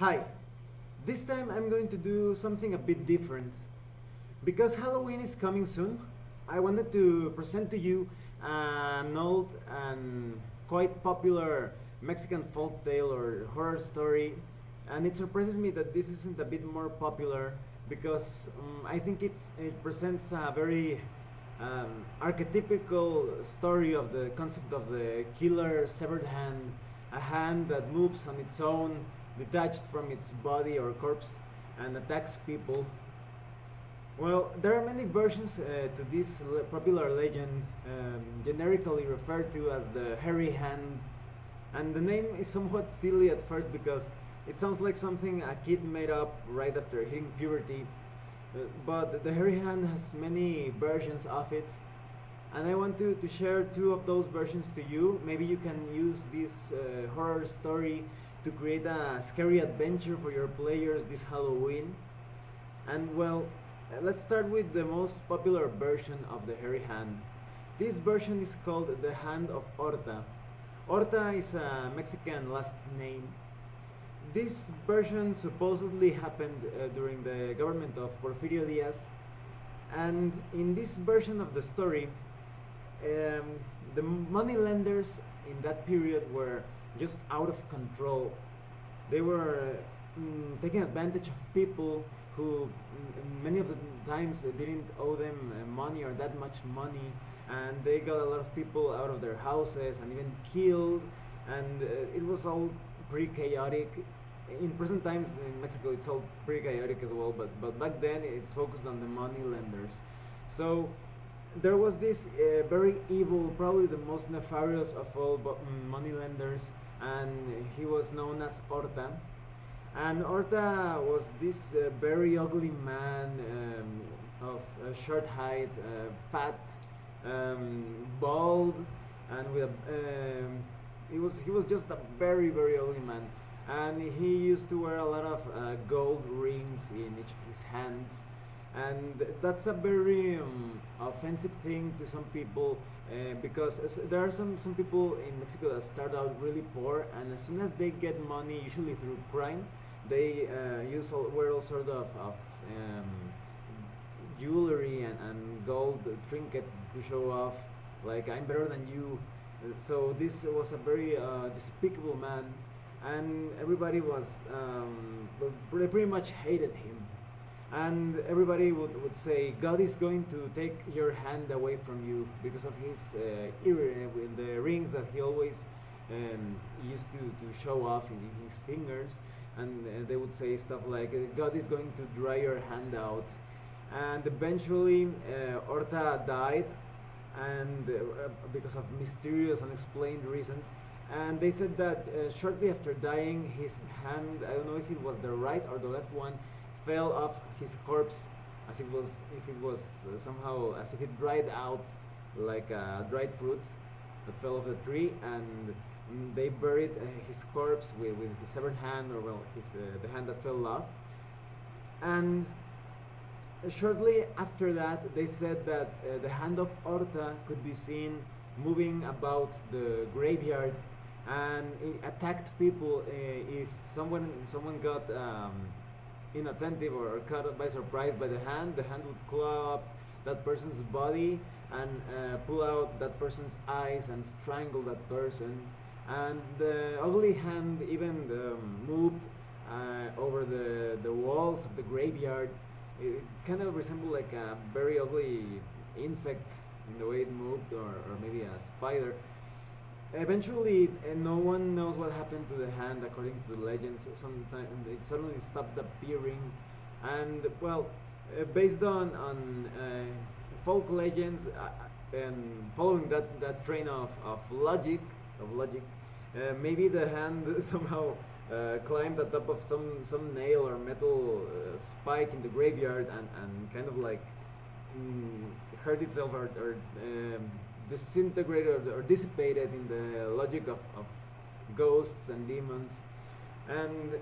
Hi, this time I'm going to do something a bit different. Because Halloween is coming soon, I wanted to present to you an old and quite popular Mexican folk tale or horror story. And it surprises me that this isn't a bit more popular because I think it presents a very archetypical story of the concept of the killer severed hand, a hand that moves on its own, detached from its body or corpse, and attacks people. Well, there are many versions to this popular legend, generically referred to as the hairy hand, and the name is somewhat silly at first because it sounds like something a kid made up right after hitting puberty. But the hairy hand has many versions of it, and I want to share two of those versions to you. Maybe you can use this horror story to create a scary adventure for your players this Halloween. And well, let's start with the most popular version of the hairy hand. This version is called the Hand of Horta. Horta is a Mexican last name. This version supposedly happened during the government of Porfirio Diaz, and in this version of the story, um, the money lenders in that period were just out of control. They were taking advantage of people who many of the times didn't owe them money or that much money, and they got a lot of people out of their houses and even killed, and it was all pretty chaotic. In present times in Mexico, it's all pretty chaotic as well, but back then it's focused on the money lenders. So there was this very evil, probably the most nefarious of all money lenders, and he was known as Horta. And Horta was this very ugly man of short height, fat, bald, and with he was just a very ugly man, and he used to wear a lot of gold rings in each of his hands, and that's a very offensive thing to some people because there are some people in Mexico that start out really poor, and as soon as they get money, usually through crime, they wear all sort of jewelry and gold trinkets to show off, like I'm better than you. So this was a very despicable man, and everybody was they pretty much hated him, and everybody would say God is going to take your hand away from you because of his with the rings that he always used to show off in his fingers, and they would say stuff like God is going to dry your hand out, and eventually Horta died, and because of mysterious unexplained reasons, and they said that shortly after dying, his hand, I don't know if it was the right or the left one, fell off his corpse, as if it was somehow as if it dried out like dried fruit that fell off the tree, and they buried his corpse with his severed hand, or well, his the hand that fell off. And shortly after that, they said that the hand of Horta could be seen moving about the graveyard, and it attacked people if someone got inattentive or caught by surprise by the hand. The hand would claw up that person's body and pull out that person's eyes and strangle that person. And the ugly hand even moved over the walls of the graveyard. It kind of resembled like a very ugly insect in the way it moved, or maybe a spider. Eventually, no one knows what happened to the hand. According to the legends, sometimes it suddenly stopped appearing, and well, based on folk legends and following that train of logic, maybe the hand somehow climbed the top of some nail or metal spike in the graveyard, and kind of like hurt itself, or disintegrated or dissipated in the logic of ghosts and demons, and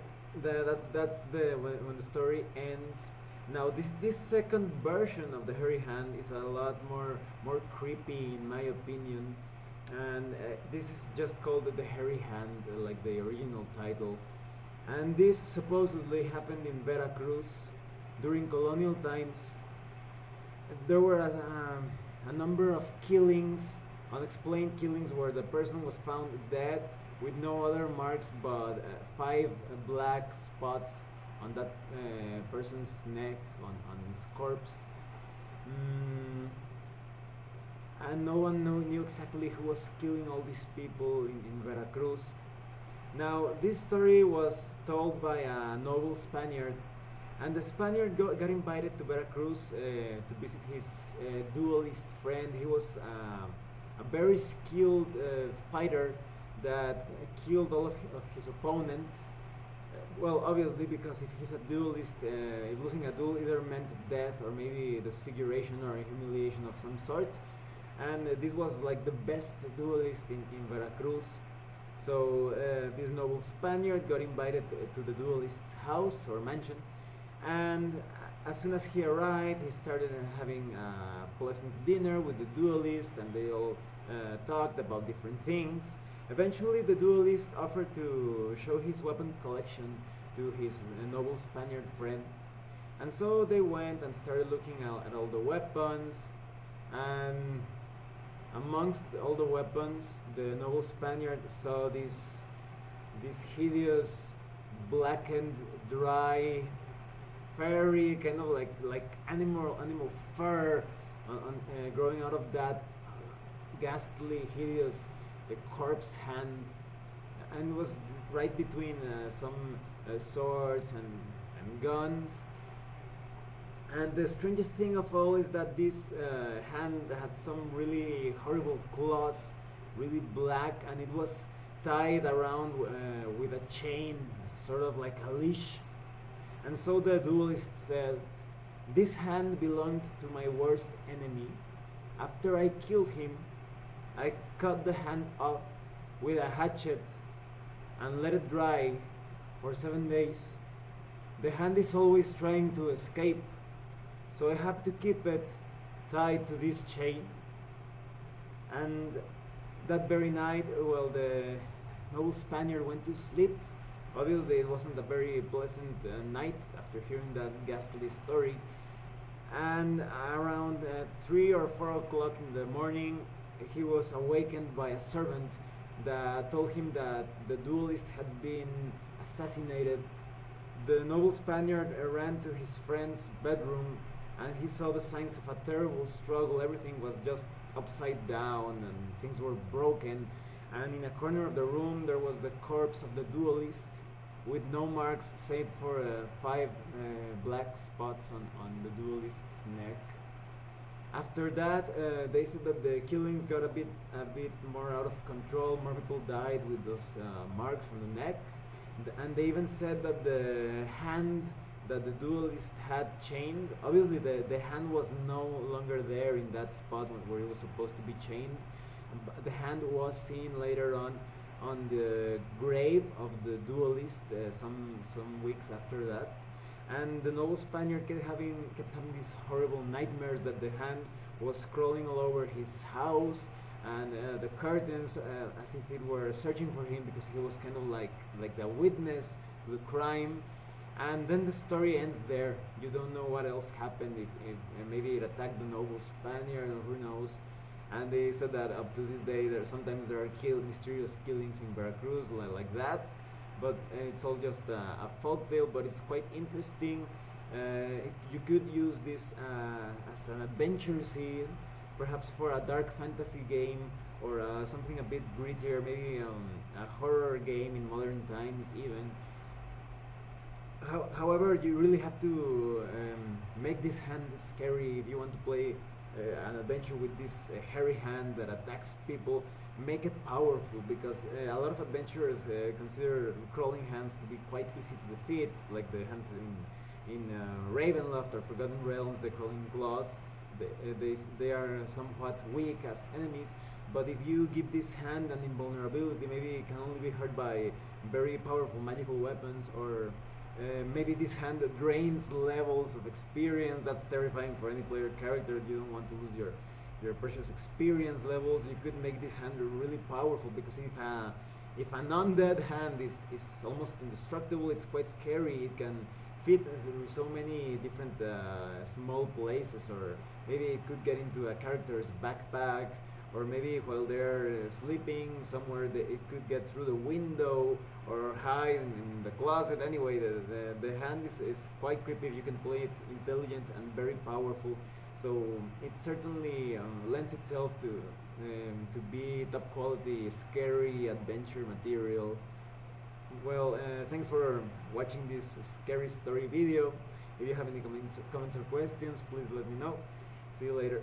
that's the when the story ends. Now this second version of the hairy hand is a lot more creepy in my opinion, and this is just called the hairy hand, like the original title. And this supposedly happened in Veracruz during colonial times. There were a number of killings, unexplained killings, where the person was found dead with no other marks but five black spots on that person's neck, on its corpse. Mm, and no one knew exactly who was killing all these people in Veracruz. Now, this story was told by a noble Spaniard, and the Spaniard got invited to Veracruz to visit his duelist friend. He was a very skilled fighter that killed all of his opponents. Well, obviously, because if he's a duelist, losing a duel either meant death or maybe disfiguration or humiliation of some sort. And this was like the best duelist in Veracruz. So this noble Spaniard got invited to the duelist's house or mansion, and as soon as he arrived, he started having a pleasant dinner with the duelist, and they all talked about different things. Eventually, the duelist offered to show his weapon collection to his noble Spaniard friend, and so they went and started looking at all the weapons. And amongst all the weapons, the noble Spaniard saw this hideous, blackened, dry, furry kind of like animal fur growing out of that ghastly, hideous corpse hand, and was right between some swords and guns. And the strangest thing of all is that this hand had some really horrible claws, really black, and it was tied around with a chain, sort of like a leash. And so the duelist said, "This hand belonged to my worst enemy. After I killed him, I cut the hand off with a hatchet and let it dry for 7 days. The hand is always trying to escape, so I have to keep it tied to this chain." And that very night, well, the noble Spaniard went to sleep. Obviously, it wasn't a very pleasant night after hearing that ghastly story. And around 3 or 4 o'clock in the morning, he was awakened by a servant that told him that the duelist had been assassinated. The noble Spaniard ran to his friend's bedroom, and he saw the signs of a terrible struggle. Everything was just upside down and things were broken. And in a corner of the room there was the corpse of the duelist with no marks save for 5 black spots on the duelist's neck. After that, they said that the killings got a bit more out of control. More people died with those marks on the neck, and they even said that the hand that the duelist had chained, obviously the hand was no longer there in that spot where it was supposed to be chained. But the hand was seen later on the grave of the duelist some weeks after that. And the noble Spaniard kept having these horrible nightmares that the hand was crawling all over his house, and the curtains as if it were searching for him, because he was kind of like the witness to the crime. And then the story ends there. You don't know what else happened, if maybe it attacked the noble Spaniard, or who knows. And they said that up to this day sometimes there are mysterious killings in Veracruz like that, but it's all just a folk tale. But it's quite interesting. You could use this as an adventure scene, perhaps for a dark fantasy game, or something a bit grittier, maybe a horror game in modern times even. However, you really have to make this hand scary if you want to play an adventure with this hairy hand that attacks people. Make it powerful, because a lot of adventurers consider crawling hands to be quite easy to defeat, like the hands in Ravenloft or Forgotten Realms, the crawling claws. They are somewhat weak as enemies, but if you give this hand an invulnerability, maybe it can only be hurt by very powerful magical weapons, or maybe this hand drains levels of experience. That's terrifying for any player character. You don't want to lose your precious experience levels. You could make this hand really powerful, because if an undead hand is almost indestructible, it's quite scary. It can fit through so many different small places, or maybe it could get into a character's backpack, or maybe while they're sleeping somewhere, it could get through the window or hide in the closet. Anyway, the hand is quite creepy if you can play it intelligent and very powerful. So it certainly lends itself to be top quality, scary adventure material. Well, thanks for watching this scary story video. If you have any comments or questions, please let me know. See you later.